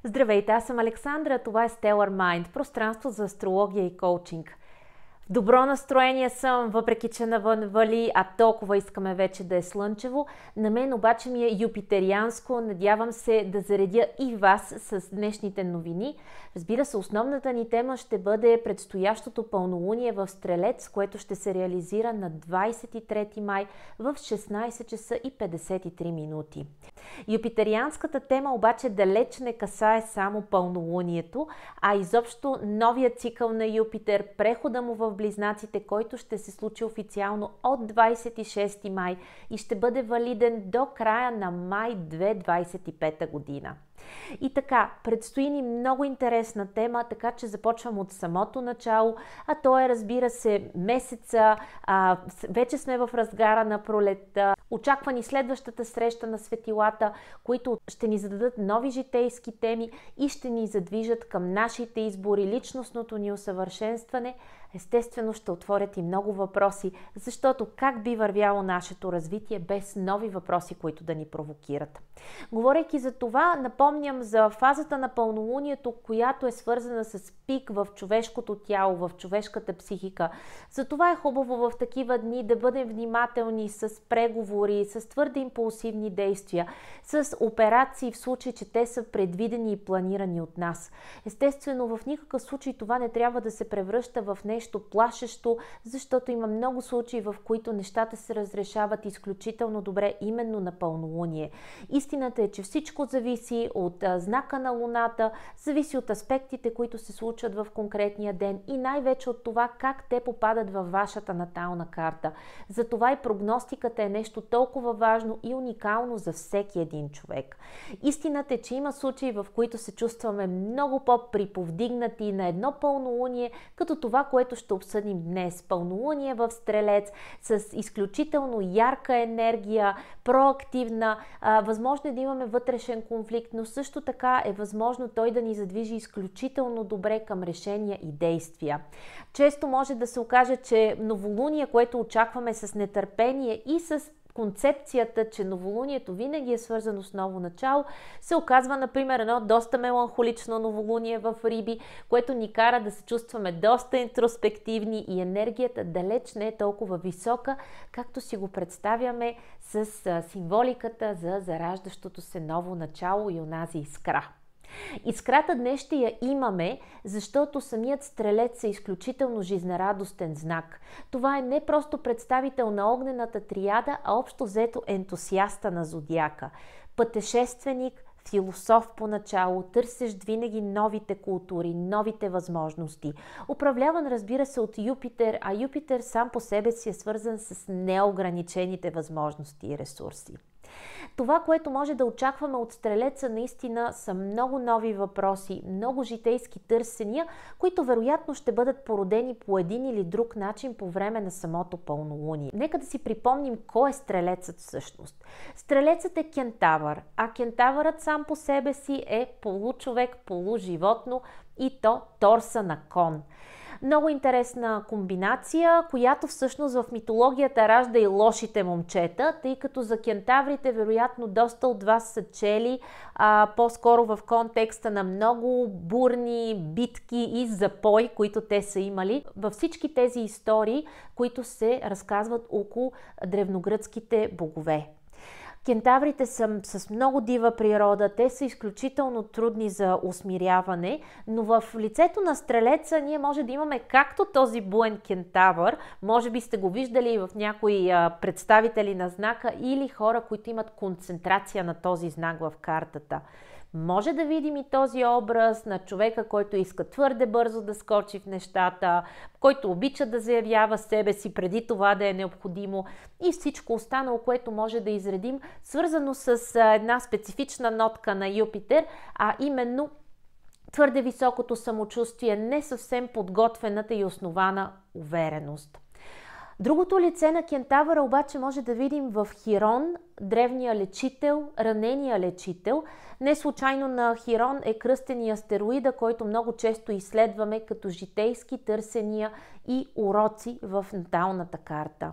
Здравейте, аз съм Александра, това е Stellar Mind, пространство за астрология и коучинг. В добро настроение съм, въпреки че навън вали, а толкова искаме вече да е слънчево. На мен обаче ми е юпитерианско, надявам се да заредя и вас с днешните новини. Разбира се, основната ни тема ще бъде предстоящото пълнолуние в Стрелец, което ще се реализира на 23 май в 16 часа и 53 минути. Юпитерианската тема обаче далеч не касае само пълнолунието, а изобщо новия цикъл на Юпитер, прехода му в Близнаците, който ще се случи официално от 26 май и ще бъде валиден до края на май 2025 година. И така, предстои ни много интересна тема, така че започвам от самото начало, а то е, разбира се, месеца, вече сме в разгара на пролетта, очаква ни следващата среща на светилата, които ще ни зададат нови житейски теми и ще ни задвижат към нашите избори, личностното ни усъвършенстване. Естествено ще отворят и много въпроси, защото как би вървяло нашето развитие без нови въпроси, които да ни провокират. Говорейки за това, напомням за фазата на пълнолунието, която е свързана с пик в човешкото тяло, в човешката психика. Затова е хубаво в такива дни да бъдем внимателни с преговори, с твърде импулсивни действия, с операции в случай, че те са предвидени и планирани от нас. Естествено, в никакъв случай това не трябва да се превръща в нещо плашещо, защото има много случаи, в които нещата се разрешават изключително добре именно на пълнолуние. Истината е, че всичко зависи от знака на Луната, зависи от аспектите, които се случват в конкретния ден и най-вече от това как те попадат във вашата натална карта. Затова и прогностиката е нещо толкова важно и уникално за всеки един човек. Истината е, че има случаи, в които се чувстваме много по-приповдигнати на едно пълнолуние, като това, което ще обсъдим днес. Пълнолуние в Стрелец с изключително ярка енергия, проактивна. Възможно е да имаме вътрешен конфликт, но също така е възможно той да ни задвижи изключително добре към решения и действия. Често може да се окаже, че новолуние, което очакваме с нетърпение и с концепцията, че новолунието винаги е свързано с ново начало, се оказва, например, едно доста меланхолично новолуние в Риби, което ни кара да се чувстваме доста интроспективни и енергията далеч не е толкова висока, както си го представяме с символиката за зараждащото се ново начало и онази искра. Искрата днес ще я имаме, защото самият Стрелец е изключително жизнерадостен знак. Това е не просто представител на огнената триада, а общо взето ентусиаста на зодиака. Пътешественик, философ поначало, търсещ винаги новите култури, новите възможности. Управляван, разбира се, от Юпитер, а Юпитер сам по себе си е свързан с неограничените възможности и ресурси. Това, което може да очакваме от Стрелеца, наистина са много нови въпроси, много житейски търсения, които вероятно ще бъдат породени по един или друг начин по време на самото пълнолуние. Нека да си припомним кой е Стрелецът всъщност. Стрелецът е кентавър, а кентавърът сам по себе си е получовек, полуживотно и то торса на кон. Много интересна комбинация, която всъщност в митологията ражда и лошите момчета, тъй като за кентаврите вероятно доста от вас са чели по-скоро в контекста на много бурни битки и запой, които те са имали във всички тези истории, които се разказват около древногръцките богове. Кентаврите са с много дива природа, те са изключително трудни за усмиряване, но в лицето на Стрелеца ние може да имаме както този буен кентавър, може би сте го виждали и в някои представители на знака или хора, които имат концентрация на този знак в картата. Може да видим и този образ на човека, който иска твърде бързо да скочи в нещата, който обича да заявява себе си преди това да е необходимо и всичко останало, което може да изредим, свързано с една специфична нотка на Юпитер, а именно твърде високото самочувствие, не съвсем подготвената и основана увереност. Другото лице на кентавъра обаче може да видим в Хирон, древния лечител, ранения лечител. Не случайно на Хирон е кръстен и астероида, който много често изследваме като житейски търсения и уроци в наталната карта.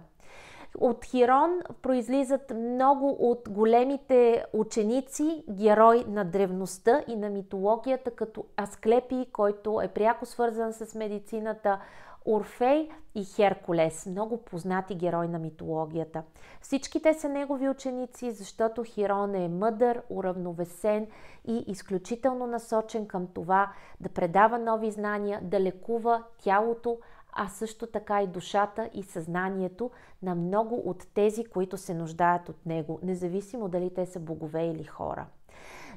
От Хирон произлизат много от големите ученици, герой на древността и на митологията, като Асклепий, който е пряко свързан с медицината, Орфей и Херкулес, много познати герои на митологията. Всички те са негови ученици, защото Хирон е мъдър, уравновесен и изключително насочен към това да предава нови знания, да лекува тялото, а също така и душата и съзнанието на много от тези, които се нуждаят от него, независимо дали те са богове или хора.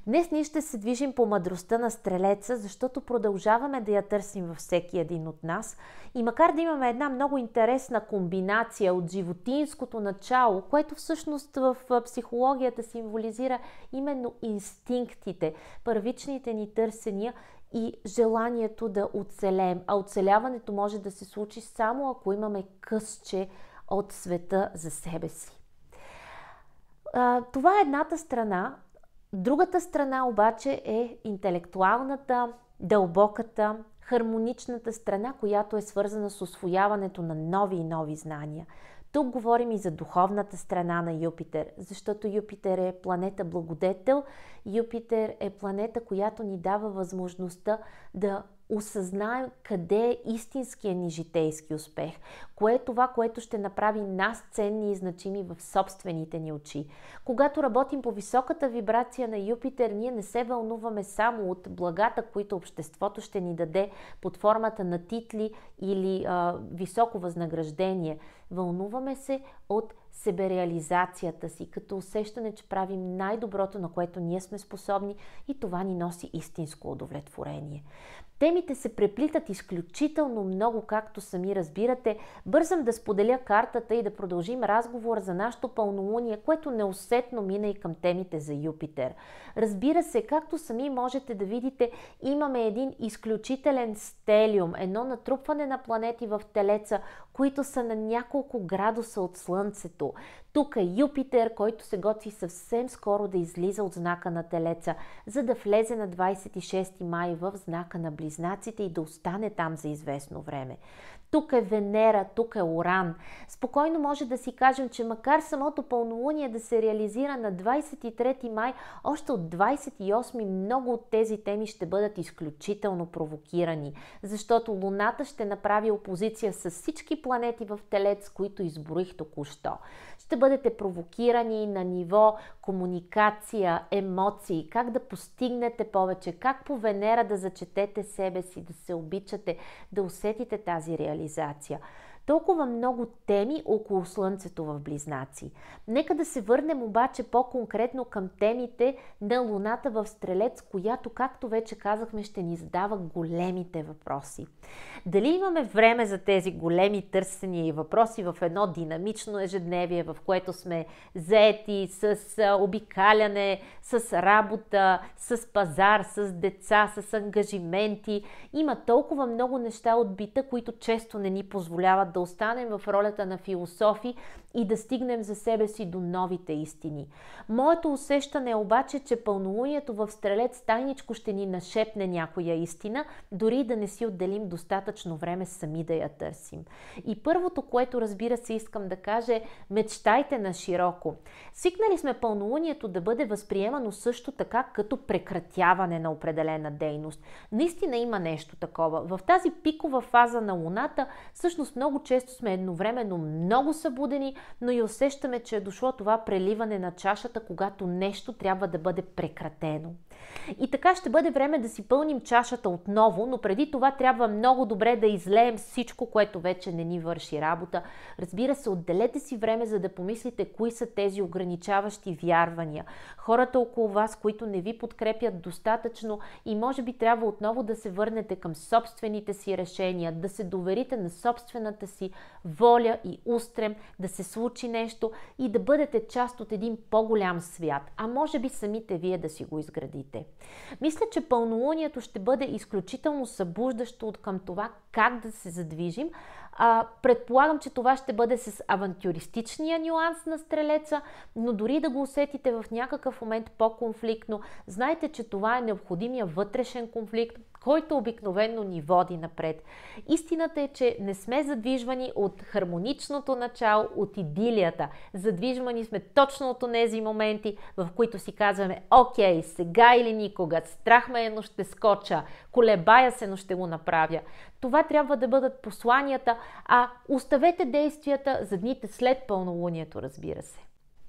Днес ние ще се движим по мъдростта на Стрелеца, защото продължаваме да я търсим във всеки един от нас. И макар да имаме една много интересна комбинация от животинското начало, което всъщност в психологията символизира именно инстинктите, първичните ни търсения и желанието да оцелеем. А оцеляването може да се случи само ако имаме късче от света за себе си. Това е едната страна. Другата страна обаче е интелектуалната, дълбоката, хармоничната страна, която е свързана с усвояването на нови и нови знания. Тук говорим и за духовната страна на Юпитер, защото Юпитер е планета благодетел, Юпитер е планета, която ни дава възможността да осъзнаем къде е истинския ни житейски успех, кое е това, което ще направи нас ценни и значими в собствените ни очи. Когато работим по високата вибрация на Юпитер, ние не се вълнуваме само от благата, които обществото ще ни даде под формата на титли или високо възнаграждение. Вълнуваме се от себереализацията си, като усещане, че правим най-доброто, на което ние сме способни и това ни носи истинско удовлетворение. Темите се преплитат изключително много, както сами разбирате. Бързам да споделя картата и да продължим разговор за нашето пълнолуние, което неусетно мина и към темите за Юпитер. Разбира се, както сами можете да видите, имаме един изключителен стелиум, едно натрупване на планети в Телеца, които са на няколко градуса от Слънцето. Тук е Юпитер, който се готви съвсем скоро да излиза от знака на Телеца, за да влезе на 26 май в знака на Близнаците и да остане там за известно време. Тук е Венера, тук е Уран. Спокойно може да си кажем, че макар самото пълнолуние да се реализира на 23 май, още от 28 много от тези теми ще бъдат изключително провокирани, защото Луната ще направи опозиция с всички планети в Телец, които изброих току-що. Ще бъдете провокирани на ниво комуникация, емоции, как да постигнете повече, как по Венера да зачетете себе си, да се обичате, да усетите тази реализация. Толкова много теми около Слънцето в Близнаци. Нека да се върнем обаче по-конкретно към темите на Луната в Стрелец, която, както вече казахме, ще ни задава големите въпроси. Дали имаме време за тези големи търсения и въпроси в едно динамично ежедневие, в което сме заети с обикаляне, с работа, с пазар, с деца, с ангажименти? Има толкова много неща от бита, които често не ни позволяват да останем в ролята на философи и да стигнем за себе си до новите истини. Моето усещане е обаче, че пълнолунието в Стрелец тайничко ще ни нашепне някоя истина, дори да не си отделим достатъчно време сами да я търсим. И първото, което разбира се искам да кажа е: мечтайте на широко. Свикнали сме пълнолунието да бъде възприемано също така като прекратяване на определена дейност. Наистина има нещо такова. В тази пикова фаза на Луната всъщност много често сме едновременно много събудени, но и усещаме, че е дошло това преливане на чашата, когато нещо трябва да бъде прекратено. И така ще бъде време да си пълним чашата отново, но преди това трябва много добре да излеем всичко, което вече не ни върши работа. Разбира се, отделете си време, за да помислите кои са тези ограничаващи вярвания. Хората около вас, които не ви подкрепят достатъчно, и може би трябва отново да се върнете към собствените си решения, да се доверите на собствената си воля и устрем, да се случи нещо и да бъдете част от един по-голям свят, а може би самите вие да си го изградите. Мисля, че пълнолунието ще бъде изключително събуждащо от към това как да се задвижим. Предполагам, че това ще бъде с авантюристичния нюанс на Стрелеца, но дори да го усетите в някакъв момент по-конфликтно, знайте, че това е необходимия вътрешен конфликт, който обикновено ни води напред. Истината е, че не сме задвижвани от хармоничното начало, от идилията. Задвижвани сме точно от тези моменти, в които си казваме: окей, сега или никога, страх ме е, но ще скоча, колебая се, но ще го направя. Това трябва да бъдат посланията, а оставете действията за дните след пълнолунието, разбира се.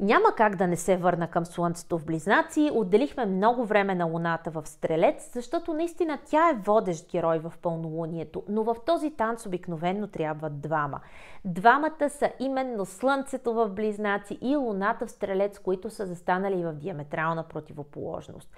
Няма как да не се върна към Слънцето в Близнаци. Отделихме много време на Луната в Стрелец, защото наистина тя е водещ герой в пълнолунието, но в този танц обикновено трябват двама. Двамата са именно Слънцето в Близнаци и Луната в Стрелец, които са застанали в диаметрална противоположност.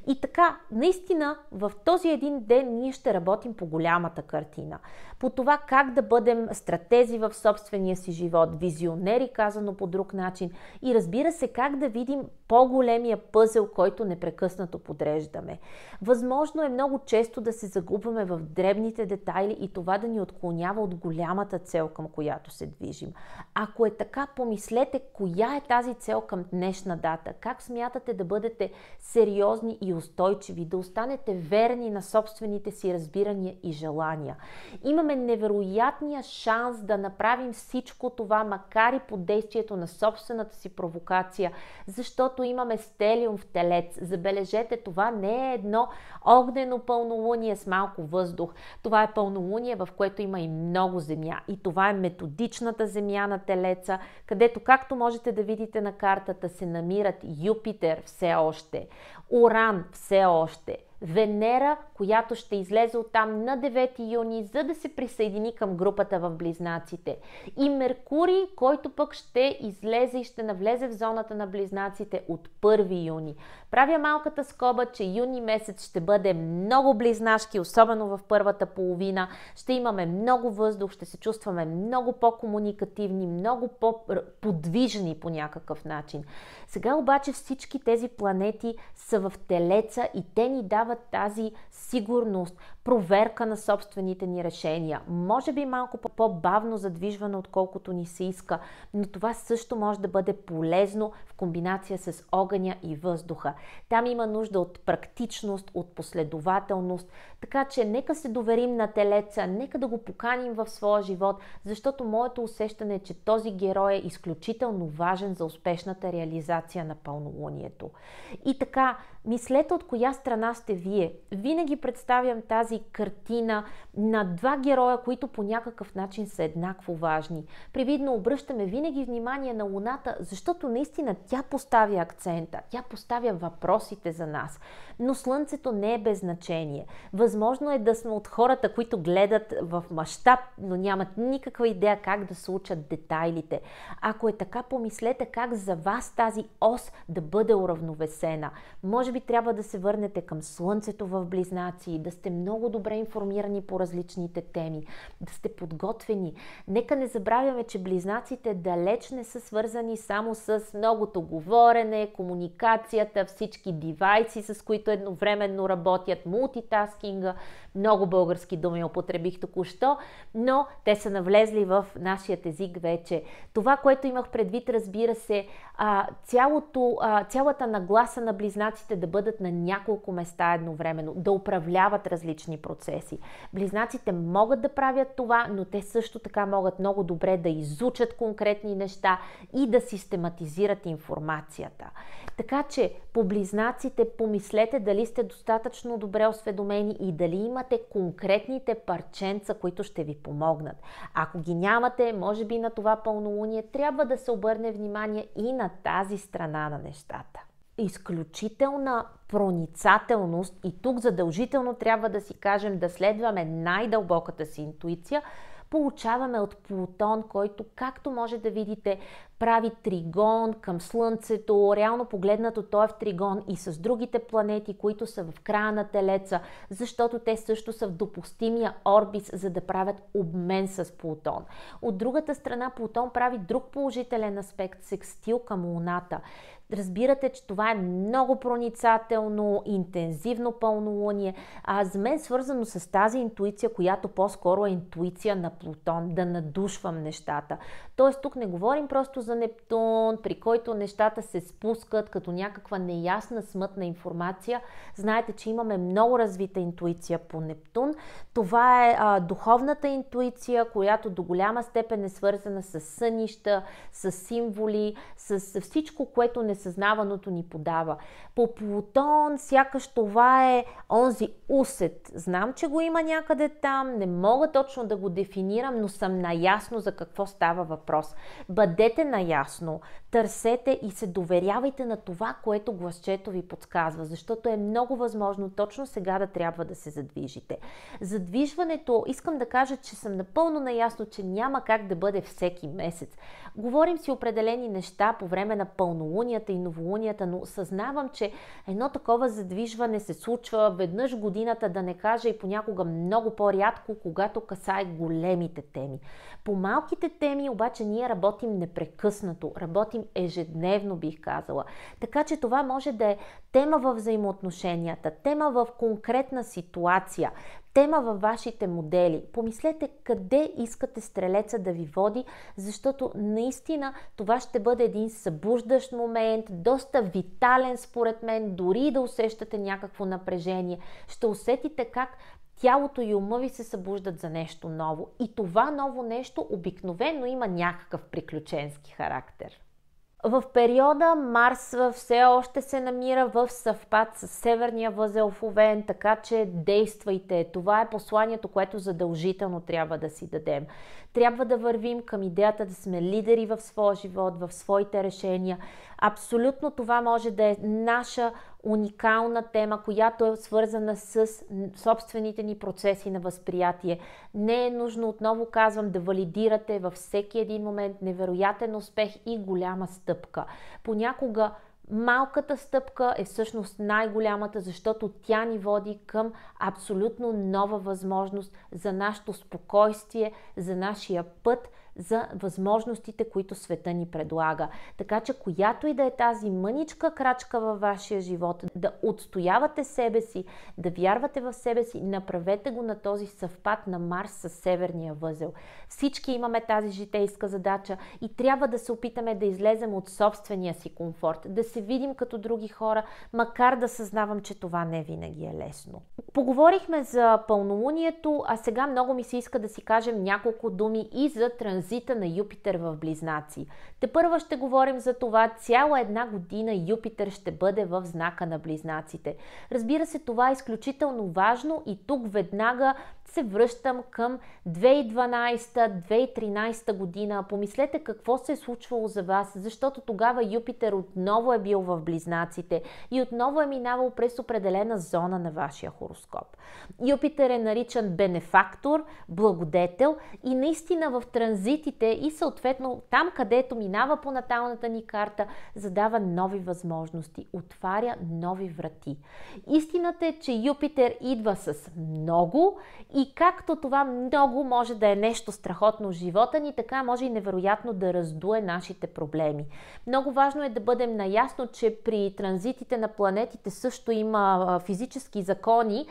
И така, наистина, в този един ден ние ще работим по голямата картина. По това как да бъдем стратези в собствения си живот, визионери, казано по друг начин, и разбира се, как да видим по-големия пъзел, който непрекъснато подреждаме. Възможно е много често да се загубваме в дребните детайли и това да ни отклонява от голямата цел, към която се движим. Ако е така, помислете коя е тази цел към днешна дата, как смятате да бъдете сериозни и устойчиви, да останете верни на собствените си разбирания и желания. Имаме невероятния шанс да направим всичко това, макар и под действието на собствената си провокация, защото имаме стелиум в Телец. Забележете, това не е едно огнено пълнолуние с малко въздух. Това е пълнолуние, в което има и много земя. И това е методичната земя на Телеца, където, както можете да видите на картата, се намират Юпитер все още, Уран все още, Венера, която ще излезе оттам на 9 юни, за да се присъедини към групата в Близнаците. И Меркурий, който пък ще излезе и ще навлезе в зоната на Близнаците от 1 юни. Правя малката скоба, че юни месец ще бъде много близнашки, особено в първата половина. Ще имаме много въздух, ще се чувстваме много по-комуникативни, много по-подвижни по някакъв начин. Сега обаче всички тези планети са в Телеца и те ни дават тази сигурност, проверка на собствените ни решения. Може би малко по-бавно задвижване, отколкото ни се иска, но това също може да бъде полезно в комбинация с огъня и въздуха. Там има нужда от практичност, от последователност, така че нека се доверим на Телеца, нека да го поканим в своя живот, защото моето усещане е, че този герой е изключително важен за успешната реализация на пълнолунието. И така, мислете от коя страна сте вие. Винаги представям тази картина на два героя, които по някакъв начин са еднакво важни. Привидно обръщаме винаги внимание на Луната, защото наистина тя поставя акцента, тя поставя въпросите за нас. Но Слънцето не е без значение. Възможно е да сме от хората, които гледат в мащаб, но нямат никаква идея как да се учат детайлите. Ако е така, помислете как за вас тази ос да бъде уравновесена. Може би трябва да се върнете към Слънцето в Близнаци, да сте много добре информирани по различните теми, да сте подготвени. Нека не забравяме, че Близнаците далеч не са свързани само с многото говорене, комуникацията, всички девайси, с които едновременно работят, мултитаскинга. Много български думи употребих току-що, но те са навлезли в нашия език вече. Това, което имах предвид, разбира се, цялата нагласа на Близнаците да бъдат на няколко места едновременно, да управляват различни процеси. Близнаците могат да правят това, но те също така могат много добре да изучат конкретни неща и да систематизират информацията. Така че по Близнаците помислете дали сте достатъчно добре осведомени и дали имате конкретните парченца, които ще ви помогнат. Ако ги нямате, може би на това пълнолуние трябва да се обърне внимание и на тази страна на нещата. Изключителна проницателност, и тук задължително трябва да си кажем да следваме най-дълбоката си интуиция, получаваме от Плутон, който, както може да видите, прави тригон към Слънцето. Реално погледнато той е в тригон и с другите планети, които са в края на Телеца, защото те също са в допустимия орбис, за да правят обмен с Плутон. От другата страна, Плутон прави друг положителен аспект, секстил към Луната. разбирате, че това е много проницателно, интензивно пълнолуние. За мен свързано с тази интуиция, която по-скоро е интуиция на Плутон, да надушвам нещата. Тоест тук не говорим просто за Нептун, при който нещата се спускат като някаква неясна смътна информация. Знаете, че имаме много развита интуиция по Нептун. Това е духовната интуиция, която до голяма степен е свързана с сънища, с символи, с всичко, което несъзнаваното ни подава. По Плутон сякаш това е онзи усет. Знам, че го има някъде там, не мога точно да го дефинирам, но съм наясно за какво става въпрос. Бъдете наясно, търсете и се доверявайте на това, което гласчето ви подсказва, защото е много възможно точно сега да трябва да се задвижите. Задвижването, искам да кажа, че съм напълно наясно, че няма как да бъде всеки месец. Говорим си определени неща по време на пълнолунията и новолунията, но съзнавам, че едно такова задвижване се случва веднъж годината, да не кажа и понякога много по-рядко, когато касае големите теми. По малките теми обаче ние работим непрекъснато, работим ежедневно, бих казала. Така че това може да е тема във взаимоотношенията, тема в конкретна ситуация, тема във вашите модели. Помислете къде искате стрелеца да ви води, защото наистина това ще бъде един събуждащ момент, доста витален според мен, дори да усещате някакво напрежение. Ще усетите как тялото и ума ви се събуждат за нещо ново. И това ново нещо обикновено има някакъв приключенски характер. В периода Марс все още се намира в съвпад с северния възел в Овен, така че действайте. Това е посланието, което задължително трябва да си дадем. Трябва да вървим към идеята да сме лидери в своя живот, в своите решения. Абсолютно това може да е наша уникална тема, която е свързана с собствените ни процеси на възприятие. Не е нужно, отново казвам, да валидирате във всеки един момент невероятен успех и голяма стъпка. Понякога малката стъпка е всъщност най-голямата, защото тя ни води към абсолютно нова възможност за нашето спокойствие, за нашия път, за възможностите, които света ни предлага. Така че която и да е тази мъничка крачка във вашия живот, да отстоявате себе си, да вярвате в себе си, направете го на този съвпад на Марс с северния възел. Всички имаме тази житейска задача и трябва да се опитаме да излезем от собствения си комфорт, да се видим като други хора, макар да съзнавам, че това не винаги е лесно. Поговорихме за пълнолунието, а сега много ми се иска да си кажем няколко думи и за транзита на Юпитер в Близнаци. Тепърва ще говорим за това, цяла една година Юпитер ще бъде в знака на Близнаците. Разбира се, това е изключително важно и тук веднага се връщам към 2012-2013 година. Помислете какво се е случвало за вас, защото тогава Юпитер отново е бил в Близнаците и отново е минавал през определена зона на вашия хороскоп. Юпитер е наричан бенефактор, благодетел и наистина в транзитите и съответно там, където минава по наталната ни карта, задава нови възможности, отваря нови врати. Истината е, че Юпитер идва с много и както това много може да е нещо страхотно в живота ни, така може и невероятно да раздуе нашите проблеми. Много важно е да бъдем наясно, че при транзитите на планетите също има физически закони,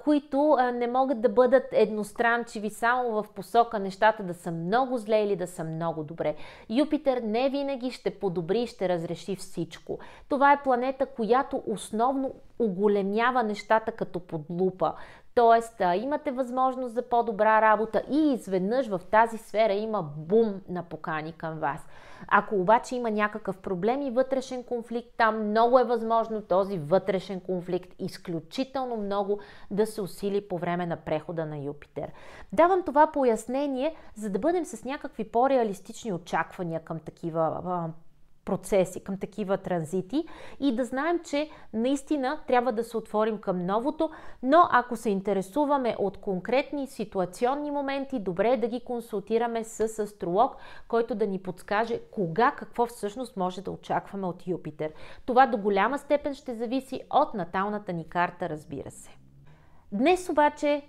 които не могат да бъдат едностранчиви само в посока нещата да са много зле или да са много добре. Юпитер не винаги ще подобри и ще разреши всичко. Това е планета, която основно оголемява нещата като под лупа. Тоест, имате възможност за по-добра работа и изведнъж в тази сфера има бум на покани към вас. Ако обаче има някакъв проблем и вътрешен конфликт, там много е възможно този вътрешен конфликт изключително много да се усили по време на прехода на Юпитер. Давам това пояснение, за да бъдем с някакви по-реалистични очаквания към такива процеси, към такива транзити и да знаем, че наистина трябва да се отворим към новото, но ако се интересуваме от конкретни ситуационни моменти, добре е да ги консултираме с астролог, който да ни подскаже кога, какво всъщност може да очакваме от Юпитер. Това до голяма степен ще зависи от наталната ни карта, разбира се. Днес обаче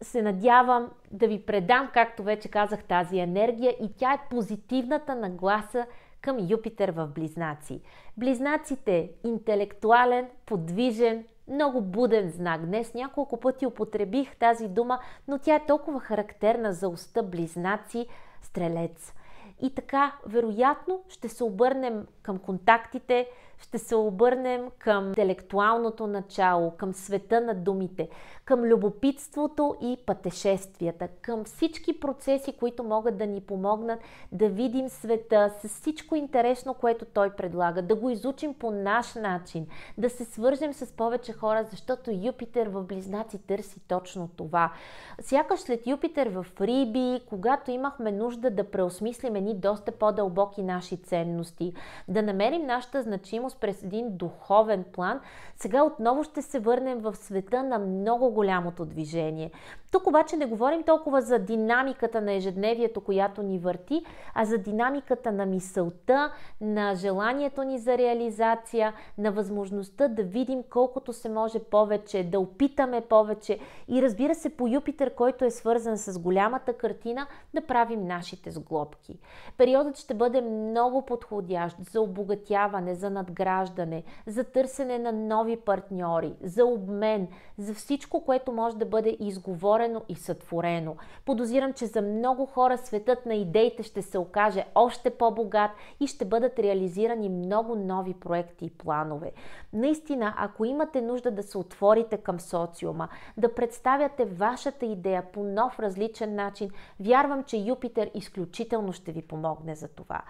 се надявам да ви предам, както вече казах, тази енергия и тя е позитивната нагласа към Юпитер в Близнаци. Близнаците – интелектуален, подвижен, много буден знак. Днес няколко пъти употребих тази дума, но тя е толкова характерна за оста Близнаци, Стрелец. И така, вероятно, ще се обърнем към контактите, ще се обърнем към интелектуалното начало, към света на думите, към любопитството и пътешествията, към всички процеси, които могат да ни помогнат да видим света с всичко интересно, което той предлага, да го изучим по наш начин, да се свържем с повече хора, защото Юпитер в Близнаци търси точно това. Сякаш след Юпитер в Риби, когато имахме нужда да преосмислим едни доста по-дълбоки наши ценности, да намерим нашата значимост през един духовен план, сега отново ще се върнем в света на много голямото движение. Тук обаче не говорим толкова за динамиката на ежедневието, която ни върти, а за динамиката на мисълта, на желанието ни за реализация, на възможността да видим колкото се може повече, да опитаме повече и разбира се по Юпитер, който е свързан с голямата картина, да правим нашите сглобки. Периодът ще бъде много подходящ за обогатяване, за надграждане, за търсене на нови партньори, за обмен, за всичко, което може да бъде изговорено и сътворено. Подозирам, че за много хора светът на идеите ще се окаже още по-богат и ще бъдат реализирани много нови проекти и планове. Наистина, ако имате нужда да се отворите към социума, да представяте вашата идея по нов, различен начин, вярвам, че Юпитер изключително ще ви помогне за това.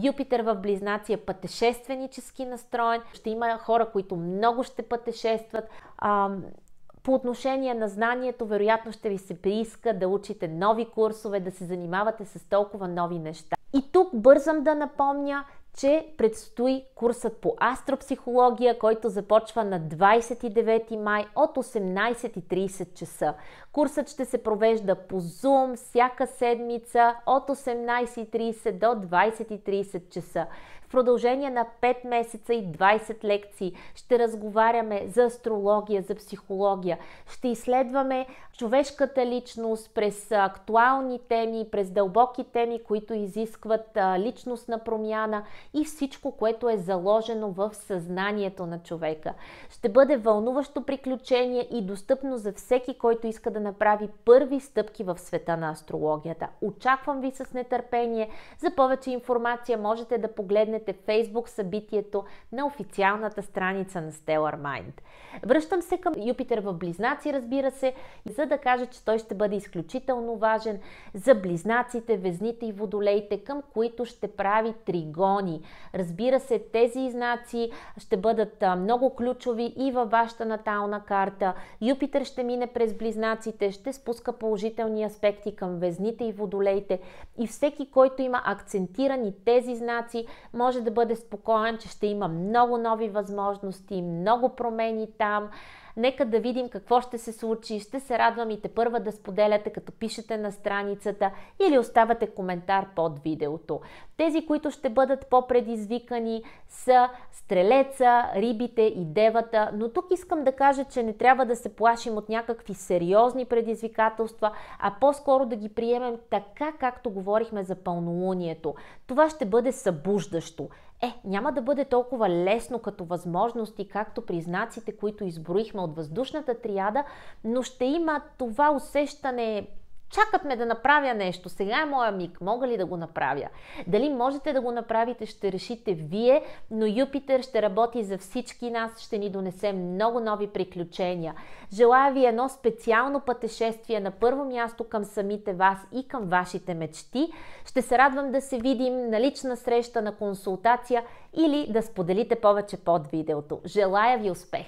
Юпитер в Близнаци е пътешественически настроен, ще има хора, които много ще пътешестват. По отношение на знанието, вероятно ще ви се прииска да учите нови курсове, да се занимавате с толкова нови неща. И тук бързам да напомня, че предстои курсът по астропсихология, който започва на 29 май от 18:30 часа. Курсът ще се провежда по Zoom всяка седмица от 18:30 до 20:30 часа. В продължение на 5 месеца и 20 лекции ще разговаряме за астрология, за психология. Ще изследваме човешката личност през актуални теми, през дълбоки теми, които изискват личностна промяна и всичко, което е заложено в съзнанието на човека. Ще бъде вълнуващо приключение и достъпно за всеки, който иска да направи първи стъпки в света на астрологията. Очаквам ви с нетърпение. За повече информация можете да погледнете в Facebook събитието на официалната страница на Stellar Mind. Връщам се към Юпитер в Близнаци, разбира се, за да кажа, че той ще бъде изключително важен за Близнаците, Везните и Водолеите, към които ще прави тригони. Разбира се, тези знаци ще бъдат много ключови и във вашата натална карта. Юпитер ще мине през Близнаците, ще спуска положителни аспекти към Везните и Водолеите и всеки, който има акцентирани тези знаци, може да бъде спокоен, че ще има много нови възможности, много промени там. Нека да видим какво ще се случи. Ще се радвам и тепърва да споделяте, като пишете на страницата или оставате коментар под видеото. Тези, които ще бъдат по-предизвикани, са Стрелеца, Рибите и Девата, но тук искам да кажа, че не трябва да се плашим от някакви сериозни предизвикателства, а по-скоро да ги приемем така, както говорихме за пълнолунието. Това ще бъде събуждащо. Няма да бъде толкова лесно като възможности, както при знаците, които изброихме от въздушната триада, но ще има това усещане: чакат ме да направя нещо, сега е моя миг, мога ли да го направя? Дали можете да го направите, ще решите вие, но Юпитер ще работи за всички нас, ще ни донесе много нови приключения. Желая ви едно специално пътешествие на първо място към самите вас и към вашите мечти. Ще се радвам да се видим на лична среща, на консултация или да споделите повече под видеото. Желая ви успех!